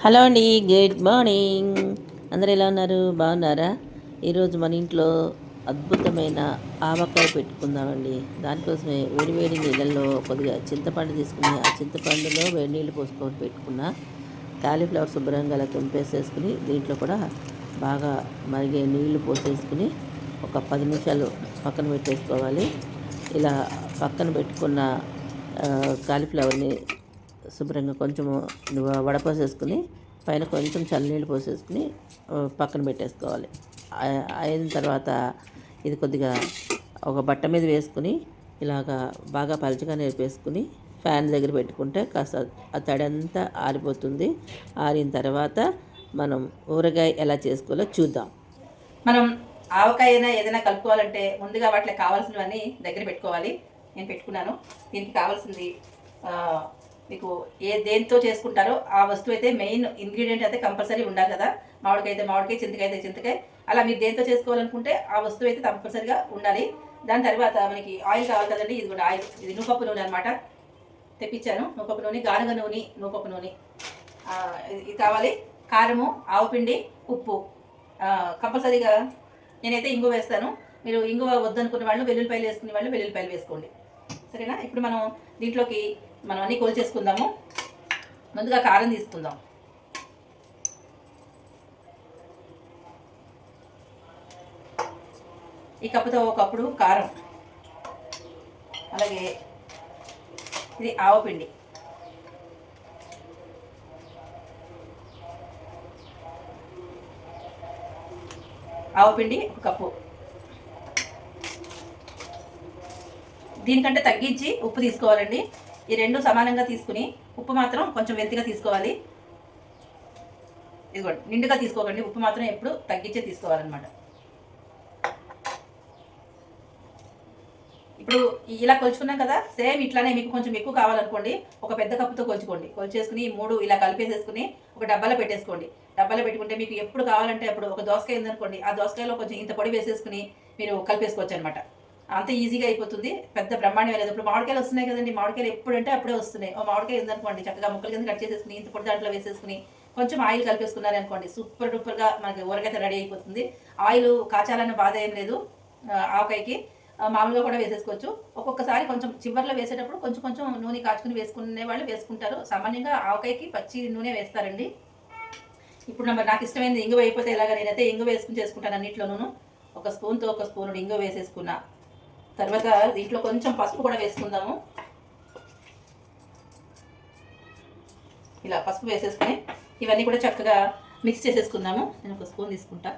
Hello అండి, good morning. అందరు ఎలా ఉన్నారు? బాగున్నారా? ఈరోజు మన ఇంట్లో అద్భుతమైన ఆవకాయ పెట్టుకుందామండి. దానికోసమే వేడివేడి నీళ్ళల్లో కొద్దిగా చింతపండు తీసుకుని ఆ చింతపండులో వేడి నీళ్ళు పోసుకొని పెట్టుకున్న కాలీఫ్లవర్ శుభ్రంగా అలా తుంపేసేసుకుని దీంట్లో కూడా బాగా మరిగే నీళ్లు పోసేసుకుని ఒక 10 నిమిషాలు పక్కన పెట్టేసుకోవాలి. ఇలా పక్కన పెట్టుకున్న కాలీఫ్లవర్ని శుభ్రంగా కొంచెం వడపోసేసుకుని పైన కొంచెం చల్లనీళ్ళు పోసేసుకుని పక్కన పెట్టేసుకోవాలి. అయిన తర్వాత ఇది కొద్దిగా ఒక బట్ట మీద వేసుకుని ఇలాగా బాగా పలచగా నేర్పేసుకుని ఫ్యాన్ దగ్గర పెట్టుకుంటే కాస్త ఆ తడంతా ఆరిపోతుంది. ఆరిన తర్వాత మనం ఊరగాయ ఎలా చేసుకోవాలో చూద్దాం. మనం ఆవకాయ అయినా ఏదైనా కలుపుకోవాలంటే ముందుగా వాటికి కావాల్సినవన్నీ దగ్గర పెట్టుకోవాలి. నేను పెట్టుకున్నాను. దీనికి కావాల్సింది మీకు దేంతో చేసుకుంటారో ఆ వస్తువు అయితే మెయిన్ ఇంగ్రీడియంట్ అయితే కంపల్సరీ ఉండాలి కదా. మామిడికాయ అయితే మామిడికాయ, చింతకాయ అయితే చింతకాయ, అలా మీరు దేంతో చేసుకోవాలనుకుంటే ఆ వస్తువు అయితే కంపల్సరీగా ఉండాలి. దాని తర్వాత మనకి ఆయిల్ కావాలి కదండి. ఇది కూడా ఆయిల్, ఇది నువ్వుపప్పు నూనె అనమాట. తెప్పించాను నువ్వుపప్పు నూనె, గానుగ నూనె, నువ్వుపప్పు నూనె ఇది కావాలి. కారము, ఆవుపిండి, ఉప్పు కంపల్సరీగా. నేనైతే ఇంగువ వేస్తాను. మీరు ఇంగువ వద్దనుకున్న వాళ్ళు వెల్లుల్లిపాయలు వేసుకునే వాళ్ళు వెల్లుల్లిపాయలు వేసుకోండి, సరేనా. ఇప్పుడు మనం దీంట్లోకి మనం అన్నీ కోల్చేసుకుందాము. ముందుగా కారం తీసుకుందాం. ఈ కప్పుతో ఒక కప్పుడు కారం, అలాగే ఇది ఆవపిండి, ఆవపిండి ఒక కప్పు. దీనికంటే తగ్గించి ఉప్పు తీసుకోవాలండి. ఈ రెండు సమానంగా తీసుకుని ఉప్పు మాత్రం కొంచెం వెంతిగా తీసుకోవాలి. ఇదిగోండి, నిండుగా తీసుకోకండి. ఉప్పు మాత్రం ఎప్పుడు తగ్గించే తీసుకోవాలన్నమాట. ఇప్పుడు ఇలా కొలుచుకున్నాం కదా, సేమ్ ఇట్లానే మీకు కొంచెం ఎక్కువ కావాలనుకోండి ఒక పెద్ద కప్పుతో కొలుచుకోండి. కొలిచేసుకుని 3 ఇలా కలిపేసేసుకుని ఒక డబ్బాలో పెట్టేసుకోండి. డబ్బాలో పెట్టుకుంటే మీకు ఎప్పుడు కావాలంటే అప్పుడు ఒక దోసకాయ ఉందనుకోండి, ఆ దోసకాయలో కొంచెం ఇంత పొడి వేసేసుకుని మీరు కలిపేసుకోవచ్చు అనమాట. అంత ఈజీగా అయిపోతుంది. పెద్ద బ్రహ్మాండం లేదు. ఇప్పుడు మామిడికాయలు వస్తున్నాయి కదండి, మామిడికాయలు ఎప్పుడంటే అప్పుడే వస్తున్నాయి. మామిడికాయ ఉందనుకోండి, చక్కగా ముక్కల కింద కట్ చేసేసుకుని ఇంత పొడి దాంట్లో వేసేసుకుని కొంచెం ఆయిల్ కలిపేసుకున్నారు అనుకోండి, సూపర్ డూపర్గా మనకి ఊరగాయ రెడీ అయిపోతుంది. ఆయిల్ కాచాలన్న బాధ ఏం లేదు. ఆవకాయకి మామూలుగా కూడా వేసేసుకోవచ్చు. ఒక్కొక్కసారి కొంచెం చివర్లో వేసేటప్పుడు కొంచెం కొంచెం నూనె కాచుకుని వేసుకునే వాళ్ళు వేసుకుంటారు. సామాన్యంగా ఆవకాయకి పచ్చి నూనె వేస్తారండి. ఇప్పుడు నాకు ఇష్టమైనది ఇంగువ అయిపోతే ఇలాగా నేనైతే ఇంగువ వేసుకుని చేసుకుంటాను అన్నింటిలోనూ. ఒక స్పూన్తో ఒక స్పూన్ ఇంగువ వేసేసుకున్నా. తర్వాత దీంట్లో కొంచెం పసుపు కూడా వేసుకుందాము. ఇలా పసుపు వేసేసుకుని ఇవన్నీ కూడా చక్కగా మిక్స్ చేసేసుకుందాము. నేను ఒక స్పూన్ తీసుకుంటా.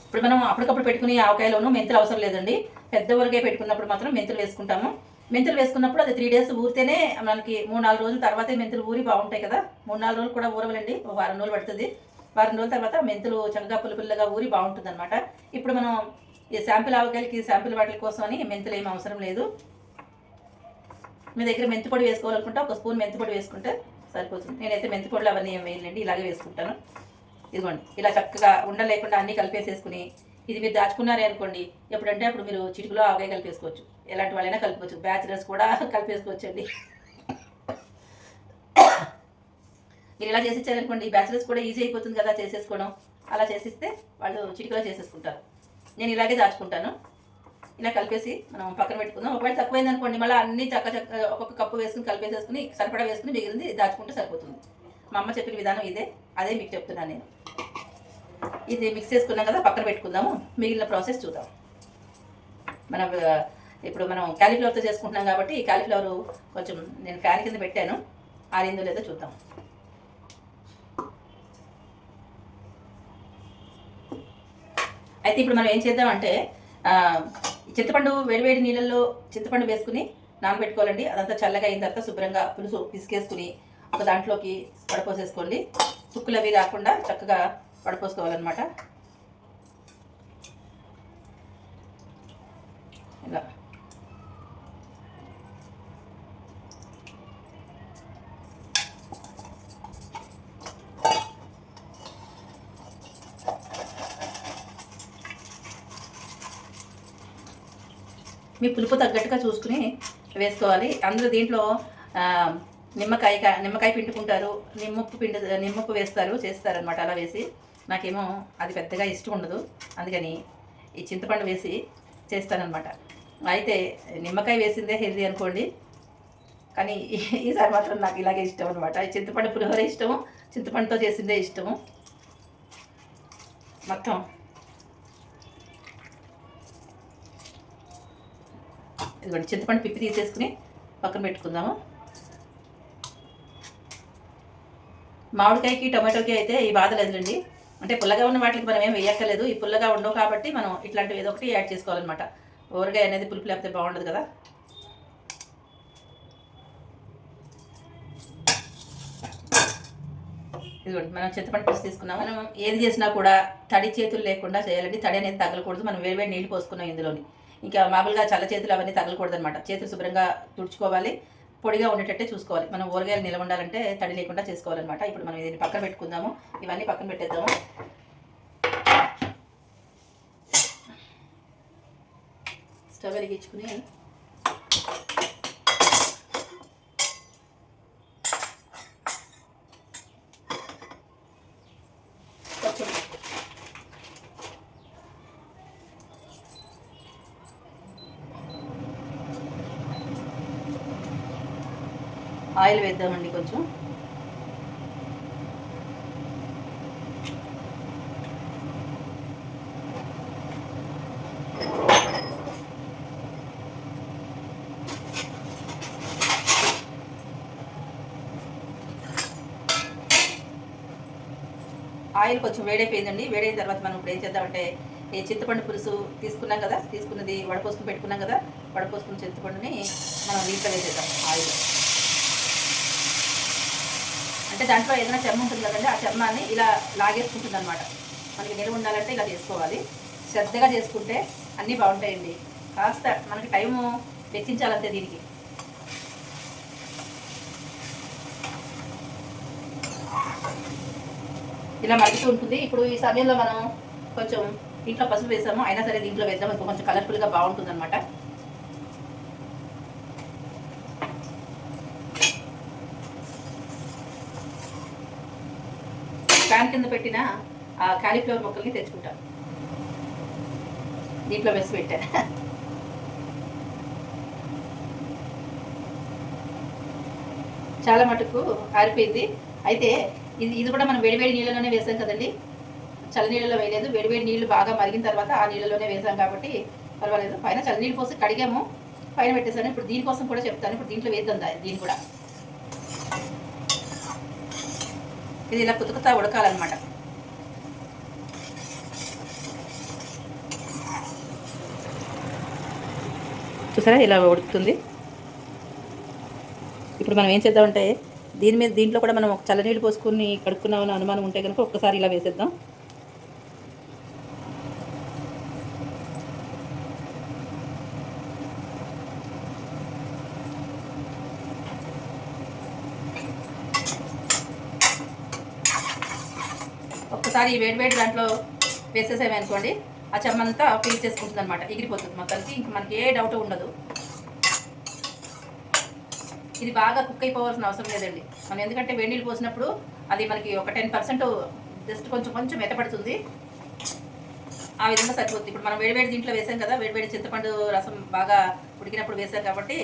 ఇప్పుడు మనం అప్పటికప్పుడు పెట్టుకుని ఆవకాయలోనూ మెంతులు అవసరం లేదండి. పెద్ద ఊరగాయ పెట్టుకున్నప్పుడు మాత్రం మెంతులు వేసుకుంటాము. మెంతులు వేసుకున్నప్పుడు అది 3 days ఊరితేనే మనకి 3-4 రోజుల తర్వాతే మెంతులు ఊరి బాగుంటాయి కదా. 3-4 రోజులు కూడా ఊరవలండి, ఒక వారం రోజులు పడుతుంది. వారం రోజుల తర్వాత మెంతులు చక్కగా పుల్లగా ఊరి బాగుంటుంది అనమాట. ఇప్పుడు మనం ఈ శాంపిల్ ఆవకాయలకి శాంపిల్ వాటి కోసం అని మెంతులు ఏమి అవసరం లేదు. మీ దగ్గర మెంతి పొడి వేసుకోవాలనుకుంటే ఒక స్పూన్ మెంతి పొడి వేసుకుంటే సరిపోతుంది. నేనైతే మెంతి పొడులు అవన్నీ ఏం వేయలేండి, ఇలాగే వేసుకుంటాను. ఇదిగోండి, ఇలా చక్కగా ఉండలేకుండా అన్నీ కలిపేసేసుకుని ఇది మీరు దాచుకున్నారే అనుకోండి, ఎప్పుడంటే అప్పుడు మీరు చిటికలో ఆవకాయ కలిపేసుకోవచ్చు. ఎలాంటి వాళ్ళైనా కలుపుకోవచ్చు, బ్యాచిలర్స్ కూడా కలిపేసుకోవచ్చు అండి. మీరు ఇలా చేసి ఇచ్చారనుకోండి, బ్యాచిలర్స్ కూడా ఈజీ అయిపోతుంది కదా చేసేసుకోవడం. అలా చేసిస్తే వాళ్ళు చిటికలో చేసేసుకుంటారు. నేను ఇలాగే దాచుకుంటాను. ఇలా కలిపేసి మనం పక్కన పెట్టుకుందాం. ఒకవేళ తక్కువైంది అనుకోండి, మళ్ళీ అన్ని ఒక్కొక్క కప్పు వేసుకుని కలిపేసేసుకుని సరిపడా వేసుకుని మిగిలింది దాచుకుంటే సరిపోతుంది. మా అమ్మ చెప్పిన విధానం ఇదే, అదే మీకు చెప్తున్నాను నేను. ఇది మిక్స్ చేసుకున్నాం కదా, పక్కన పెట్టుకుందాము. మిగిలిన ప్రాసెస్ చూద్దాం. ఇప్పుడు మనం కాలీఫ్లవర్తో చేసుకుంటున్నాం కాబట్టి ఈ కాలీఫ్లవర్ కొంచెం నేను ఫ్యాన్ కింద పెట్టాను, ఆరిందో లేదో చూద్దాం. అయితే ఇప్పుడు మనం ఏం చేద్దామంటే చింతపండు వేడివేడి నీళ్ళల్లో చింతపండు వేసుకుని నానబెట్టుకోవాలండి. అదంతా చల్లగా అయిన తర్వాత శుభ్రంగా పులుసు పిసికేసుకుని ఒక దాంట్లోకి వడపోసేసుకోండి. చుక్కులు అవి రాకుండా చక్కగా వడపోసుకోవాలన్నమాట. ఇలా మీ పులుపు తగ్గట్టుగా చూసుకుని వేసుకోవాలి. అందరూ దీంట్లో నిమ్మకాయ పిండుకుంటారు, నిమ్మప్పు వేస్తారు, చేస్తారనమాట. అలా వేసి నాకేమో అది పెద్దగా ఇష్టం ఉండదు, అందుకని ఈ చింతపండు వేసి చేస్తానన్నమాట. అయితే నిమ్మకాయ వేసిందే హెల్దీ అనుకోండి, కానీ ఈసారి మాత్రం నాకు ఇలాగే ఇష్టం అనమాట. చింతపండు పులిహోర ఇష్టము, చింతపండుతో చేసిందే ఇష్టము. మొత్తం ఇదిగోండి చింతపండు పిప్పి తీసేసుకుని పక్కన పెట్టుకుందాము. మామిడికాయకి టొమాటోకి అయితే ఈ బాధ లేదులేండి. అంటే పుల్లగా ఉన్న వాటికి మనం ఏం వేయక్కర్లేదు. ఈ పుల్లగా ఉండవు కాబట్టి మనం ఇట్లాంటివి ఏదో ఒకటి యాడ్ చేసుకోవాలన్నమాట. ఊరగాయ అనేది పులుపు లేకపోతే బాగుండదు కదా. ఇదిగోండి మనం చింతపండు పులుసు తీసుకున్నాం. మనం ఏది చేసినా కూడా తడి చేతులు లేకుండా చేయాలండి. తడి అనేది తగలకూడదు. మనం వేడివేడి నీళ్ళు పోసుకున్నాం ఇందులోని. ఇంకా మామూలుగా చల్ల చేతులు అవన్నీ తగలకూడదు అనమాట. చేతులు శుభ్రంగా తుడుచుకోవాలి, పొడిగా ఉండేటట్టే చూసుకోవాలి. మనం ఊరగాయలు నిలవ ఉండాలంటే తడి లేకుండా చేసుకోవాలన్నమాట. ఇప్పుడు మనం దీన్ని పక్కన పెట్టుకుందాము. ఇవన్నీ పక్కన పెట్టేద్దాము. స్టవ్ వెలిగించుకుని ఆయిల్ వేద్దామండి కొంచెం. ఆయిల్ కొంచెం వేడైపోయిందండి. వేడైన తర్వాత మనం ఇప్పుడు ఏం చేద్దామంటే ఈ చింతపండు పులుసు తీసుకున్నాం కదా, తీసుకున్నది వడపోసుకుని పెట్టుకున్నాం కదా, వడపోసుకున్న చింతపండుని మనం నీటిలో వేసేద్దాం ఆయిల్. అంటే దాంట్లో ఏదైనా చెమ్మ ఉంటుంది కదండి, ఆ చెమ్మాన్ని ఇలా లాగేసుకుంటుంది అనమాట. మనకి నిలువ ఉండాలంటే ఇలా చేసుకోవాలి. శ్రద్ధగా చేసుకుంటే అన్నీ బాగుంటాయండి. కాస్త మనకి టైము వెచ్చించాలంతే దీనికి. ఇలా మరుగుతూ ఉంటుంది. ఇప్పుడు ఈ సమయంలో మనం కొంచెం దీంట్లో పసుపు వేసాము, అయినా సరే దీంట్లో వేద్దాం, ఇంకో కొంచెం కలర్ఫుల్గా బాగుంటుంది అనమాట. ప్యాన్ కింద పెట్టిన ఆ కాలీఫ్లవర్ ముక్కల్ని తెచ్చుకుంటాను, దీంట్లో వేసి పెట్టా. చాలా మటుకు ఆరిపోయింది. అయితే ఇది కూడా మనం వేడివేడి నీళ్ళలోనే వేసాం కదండి, చల్ల నీళ్ళలో వేయలేదు. వేడివేడి నీళ్ళు బాగా మరిగిన తర్వాత ఆ నీళ్ళలోనే వేసాం కాబట్టి పర్వాలేదు. పైన చల్ల నీళ్ళు పోసి కడిగాము, పైన పెట్టేసాను. ఇప్పుడు దీనికోసం కూడా చెప్తాను. ఇప్పుడు దీంట్లో వేద్దాం దీన్ని కూడా. ఇది ఇలా కుతుకుతా ఉడకాలన్నమాట. చూసారా ఇలా ఉడుకుతుంది. ఇప్పుడు మనం ఏం చేద్దామంటే దీంట్లో కూడా మనం ఒక చల్లనీళ్ళు పోసుకుని కడుక్కున్నామని అనుమానం ఉంటే కనుక ఒక్కసారి ఇలా వేసేద్దాం. ఒక్కసారి ఈ వేడి దాంట్లో వేసేసామనుకోండి, ఆ చెమ్మంతా పీల్ చేసుకుంటుంది అనమాట, ఎగిరిపోతుంది మొత్తానికి. ఇంక మనకి ఏ డౌట్ ఉండదు. ఇది బాగా కుక్ అయిపోవాల్సిన అవసరం లేదండి మనం, ఎందుకంటే వేడి నీళ్ళు పోసినప్పుడు అది మనకి ఒక 10% జస్ట్ కొంచెం మెత్తపడుతుంది. ఆ విధంగా సరిపోతుంది. ఇప్పుడు మనం వేడివేడి దీంట్లో వేసాం కదా, వేడివేడి చింతపండు రసం బాగా ఉడికినప్పుడు వేసాం కాబట్టి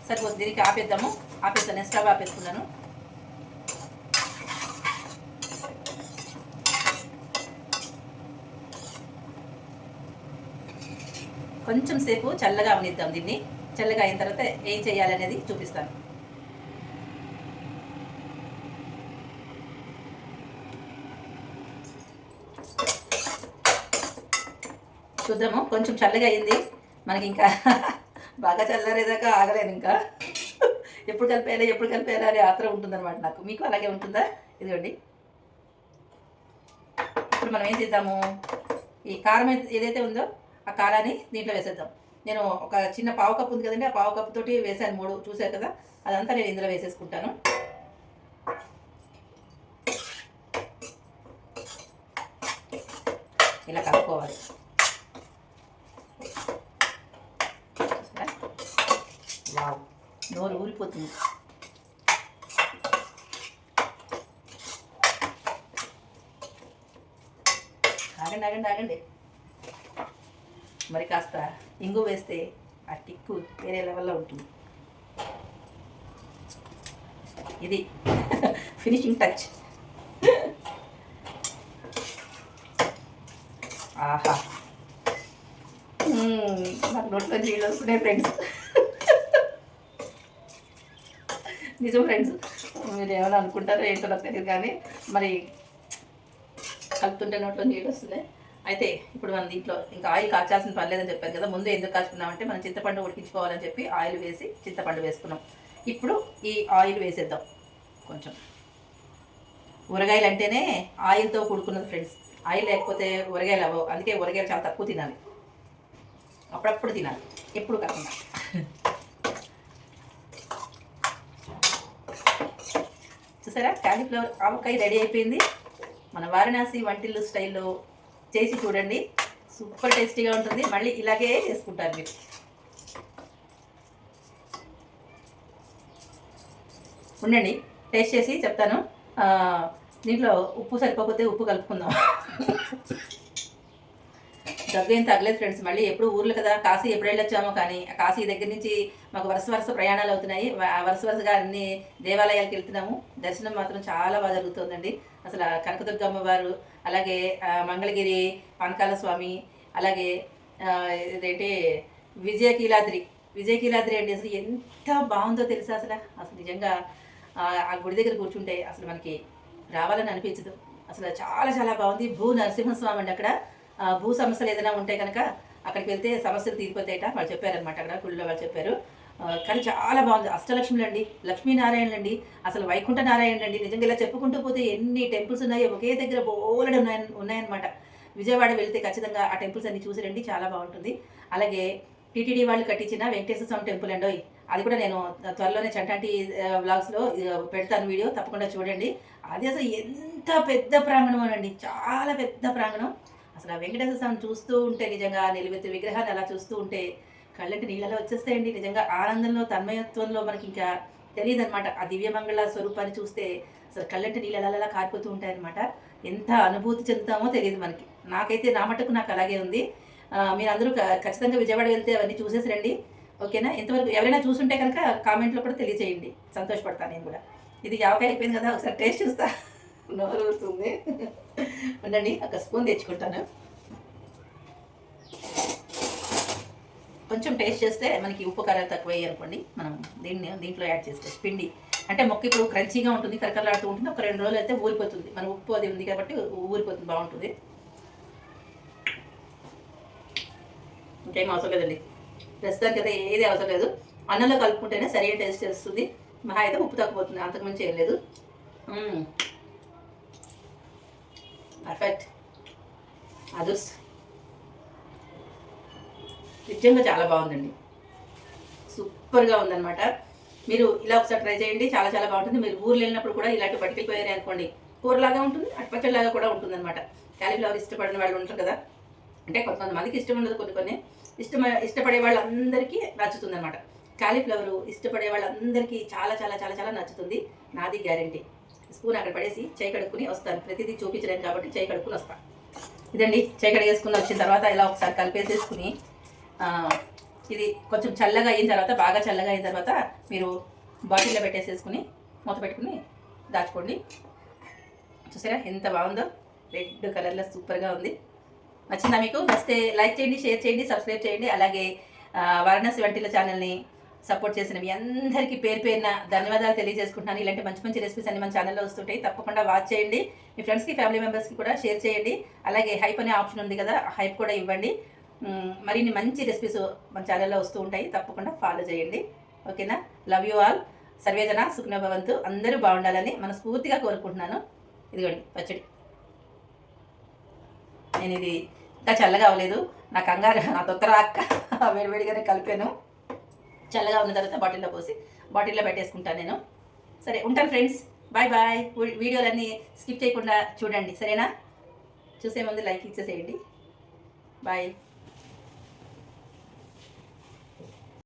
సరిపోతుంది. దీనికి ఆపేద్దాము. ఆపేస్తాను, స్టవ్ ఆపేసుకున్నాను. కొంచెం సేపు చల్లగా అవనిద్దాం దీన్ని. చల్లగా అయిన తర్వాత ఏం చేయాలి అనేది చూపిస్తాను. చూద్దాము. కొంచెం చల్లగా అయింది మనకి, ఇంకా బాగా చల్లారేదాకా ఆగలేను. ఇంకా ఎప్పుడు కలిపేయాలి అని ఆత్రం ఉంటుందన్నమాట నాకు. మీకు అలాగే ఉంటుందా? ఇదిగోండి. ఇప్పుడు మనం ఏం చేద్దాము, ఈ కారం ఏదైతే ఉందో ఆ కారాన్ని దీంట్లో వేసేద్దాం. నేను ఒక చిన్న పావు కప్పు ఉంది కదండి, ఆ పావు కప్పు తోటి వేసాను 3, చూసారు కదా. అదంతా నేను ఇందులో వేసేసుకుంటాను. ఇలా కలుపుకోవాలి. వావ్, నోరు ఊరిపోతుంది. ఆగండి ఆగండి ఆగండి. మరి కాస్త ఇంగు వేస్తే ఆ కిక్కు వేరే లెవెల్లో ఉంటుంది. ఇది ఫినిషింగ్ టచ్. ఆహా, నాకు నోట్లో నీళ్ళు వస్తున్నాయి ఫ్రెండ్స్. నిజం ఫ్రెండ్స్, మీరు ఏమైనా అనుకుంటారో ఏంటో నాకు తెలియదు, కానీ మరి కలుపుతుంటే నోట్లో నీళ్ళు వస్తున్నాయి. అయితే ఇప్పుడు మనం దీంట్లో ఇంకా ఆయిల్ కాచాల్సిన పని లేదని చెప్పారు కదా. ముందు ఎందుకు కాచుకున్నామంటే మనం చింతపండు ఉడికించుకోవాలని చెప్పి ఆయిల్ వేసి చింతపండు వేసుకున్నాం. ఇప్పుడు ఈ ఆయిల్ వేసేద్దాం. కొంచెం ఊరగాయలు అంటేనే ఆయిల్తో కూడుకున్నది ఫ్రెండ్స్. ఆయిల్ లేకపోతే ఊరగాయలు అవ్వవు. అందుకే ఊరగాయలు చాలా తక్కువ తినాలి, అప్పుడప్పుడు తినాలి, ఎప్పుడు కాకుండా. చూసారా, కాలీఫ్లవర్ ఆవకాయ రెడీ అయిపోయింది. మన వారణాసి వంటిల్లు స్టైల్లో చేసి చూడండి, సూపర్ టేస్టీగా ఉంటుంది. మళ్ళీ ఇలాగే చేసుకుంటారు మీరు. ఉండండి, టేస్ట్ చేసి చెప్తాను. దీంట్లో ఉప్పు సరిపోతే ఉప్పు కలుపుకుందాం. దగ్గు ఏం తగ్గలేదు ఫ్రెండ్స్. మళ్ళీ ఎప్పుడు ఊర్లు కదా, కాశీ ఎప్పుడు వెళ్ళొచ్చామో, కానీ కాశీ దగ్గర నుంచి మాకు వరుస ప్రయాణాలు అవుతున్నాయి. వరుసగా అన్ని దేవాలయాలకు వెళ్తున్నాము. దర్శనం మాత్రం చాలా బాగా జరుగుతుందండి. అసలు కనకదుర్గమ్మ వారు, అలాగే మంగళగిరి పానకాల స్వామి, అలాగే ఇదేంటి విజయకీలాద్రి అండి. అసలు ఎంత బాగుందో తెలుసా. అసలు నిజంగా ఆ గుడి దగ్గర కూర్చుంటే అసలు మనకి రావాలని అనిపించదు. అసలు చాలా చాలా బాగుంది. భూ నరసింహస్వామి అండి. అక్కడ భూ సమస్యలు ఏదైనా ఉంటే కనుక అక్కడికి వెళ్తే సమస్యలు తీరిపోతాయట వాళ్ళు చెప్పారనమాట. అక్కడ గుళ్ళో వాళ్ళు చెప్పారు. కానీ చాలా బాగుంది. అష్టలక్ష్ములు అండి, లక్ష్మీనారాయణలు అండి, అసలు వైకుంఠ నారాయణులు అండి. నిజంగా ఇలా చెప్పుకుంటూ పోతే ఎన్ని టెంపుల్స్ ఉన్నాయో, ఒకే దగ్గర బోలెడు ఉన్నాయన్నమాట. విజయవాడ వెళ్తే ఖచ్చితంగా ఆ టెంపుల్స్ అన్ని చూసి రండి, చాలా బాగుంటుంది. అలాగే టీటీడీ వాళ్ళు కట్టించిన వెంకటేశ్వర స్వామి టెంపుల్ అండి. అది కూడా నేను త్వరలోనే చంటాంటి వ్లాగ్స్లో పెడతాను వీడియో, తప్పకుండా చూడండి. అది అసలు ఎంత పెద్ద ప్రాంగణం అండి, చాలా పెద్ద ప్రాంగణం. అసలు ఆ వెంకటేశ్వర స్వామిని చూస్తూ ఉంటే, నిజంగా నిలువెత్తు విగ్రహాన్ని అలా చూస్తూ ఉంటే కళ్ళంటి నీళ్ళలో వచ్చేస్తాయండి. నిజంగా ఆనందంలో, తన్మయత్వంలో మనకి ఇంకా తెలియదు అనమాట. ఆ దివ్యమంగళ స్వరూపాన్ని చూస్తే అసలు కళ్ళంటి నీళ్ళు అలా కారిపోతూ ఉంటాయన్నమాట. ఎంత అనుభూతి చెందుతామో తెలియదు మనకి. నాకైతే నా మటుకు నాకు అలాగే ఉంది. మీరు అందరూ ఖచ్చితంగా విజయవాడ వెళ్తే అవన్నీ చూసేసి రండి, ఓకేనా? ఇంతవరకు ఎవరైనా చూసుంటే కనుక కామెంట్లో కూడా తెలియచేయండి, సంతోషపడతాను నేను కూడా. ఇది ఆవకాయ అయిపోయింది కదా, ఒకసారి టేస్ట్ చూస్తా. నోరు ఊరుతుంది. ఉండండి, ఒక స్పూన్ తెచ్చుకుంటాను. కొంచెం టేస్ట్ చేస్తే మనకి ఉప్పు కారాలు తక్కువ అయ్యి అనుకోండి, మనం దీంట్లో యాడ్ చేసుకోవచ్చు. పిండి అంటే మొక్క ఇప్పుడు క్రంచీగా ఉంటుంది, కరకరలాడుతూ ఉంటుంది. ఒక 2 రోజులు అయితే ఊరిపోతుంది. మన ఉప్పు అది ఉంది కాబట్టి ఊరిపోతుంది, బాగుంటుంది. ఇంకేం అవసరం లేదండి, ప్రస్తుతానికి అయితే ఏది అవసరం లేదు. అన్నంలో కలుపుకుంటేనే సరైన టేస్ట్ వస్తుంది. మహా అయితే ఉప్పు తగ్గిపోతుంది, అంతకుమించి ఏం లేదు. పర్ఫెక్ట్. అదుర్స్ నిజంగా చాలా బాగుందండి, సూపర్గా ఉందన్నమాట. మీరు ఇలా ఒకసారి ట్రై చేయండి, చాలా చాలా బాగుంటుంది. మీరు ఊర్లు వెళ్ళినప్పుడు కూడా ఇలాంటి పట్టుకెళ్ళిపోయారు అనుకోండి, కూరలాగా ఉంటుంది, అటుపచ్చలాగా కూడా ఉంటుంది అనమాట. క్యాలీఫ్లవర్ ఇష్టపడిన వాళ్ళు ఉంటారు కదా, అంటే కొంతమందికి ఇష్టం ఉండదు, కొన్ని ఇష్టపడే వాళ్ళందరికీ నచ్చుతుంది అనమాట. కాలీఫ్లవర్ ఇష్టపడే వాళ్ళందరికీ చాలా చాలా చాలా చాలా నచ్చుతుంది, నాది గ్యారంటీ. స్పూన్ అక్కడ పడేసి చేయి కడుక్కుని వస్తాను, ప్రతిదీ చూపించలేను కాబట్టి చేయి కడుక్కుని వస్తాను. ఇదండి, చేయి కడిగేసుకుని వచ్చిన తర్వాత ఇలా ఒకసారి కలిపేసేసుకుని, ఇది కొంచెం చల్లగా అయిన తర్వాత, బాగా చల్లగా అయిన తర్వాత మీరు బాటిల్లో పెట్టేసేసుకుని మూత పెట్టుకుని దాచుకోండి. చూసారా ఎంత బాగుందో, రెడ్ కలర్లో సూపర్గా ఉంది. నచ్చిందా మీకు? నచ్చితే లైక్ చేయండి, షేర్ చేయండి, సబ్స్క్రైబ్ చేయండి. అలాగే వారణాసి వంటిల ఛానల్ని సపోర్ట్ చేసిన మీ అందరికీ పేరు పేరున ధన్యవాదాలు తెలియజేసుకుంటున్నాను. ఇలాంటి మంచి మంచి రెసిపీస్ అన్ని మన ఛానల్లో వస్తుంటాయి, తప్పకుండా వాచ్ చేయండి. మీ ఫ్రెండ్స్కి, ఫ్యామిలీ మెంబర్స్కి కూడా షేర్ చేయండి. అలాగే హైప్ అనే ఆప్షన్ ఉంది కదా, హైప్ కూడా ఇవ్వండి. మరిన్ని మంచి రెసిపీస్ మన ఛానల్లో వస్తూ ఉంటాయి, తప్పకుండా ఫాలో చేయండి, ఓకేనా? Love you all. సర్వేజన సుఖినో భవంతు. అందరూ బాగుండాలని మనస్ఫూర్తిగా కోరుకుంటున్నాను. ఇదిగోండి పచ్చడి. నేను ఇది ఇంకా చల్లగా అవ్వలేదు, నా కంగారు, నా తొత్తర అక్క వేడివేడిగానే కలిపాను. చల్లగా ఉన్న తర్వాత బాటిల్లో పోసి బాటిల్లో పెట్టేసుకుంటాను నేను. సరే, ఉంటాను ఫ్రెండ్స్, బాయ్ బాయ్. వీడియోలన్నీ స్కిప్ చేయకుండా చూడండి, సరేనా? చూసే ముందు లైక్ ఇచ్చేసేయండి. బాయ్.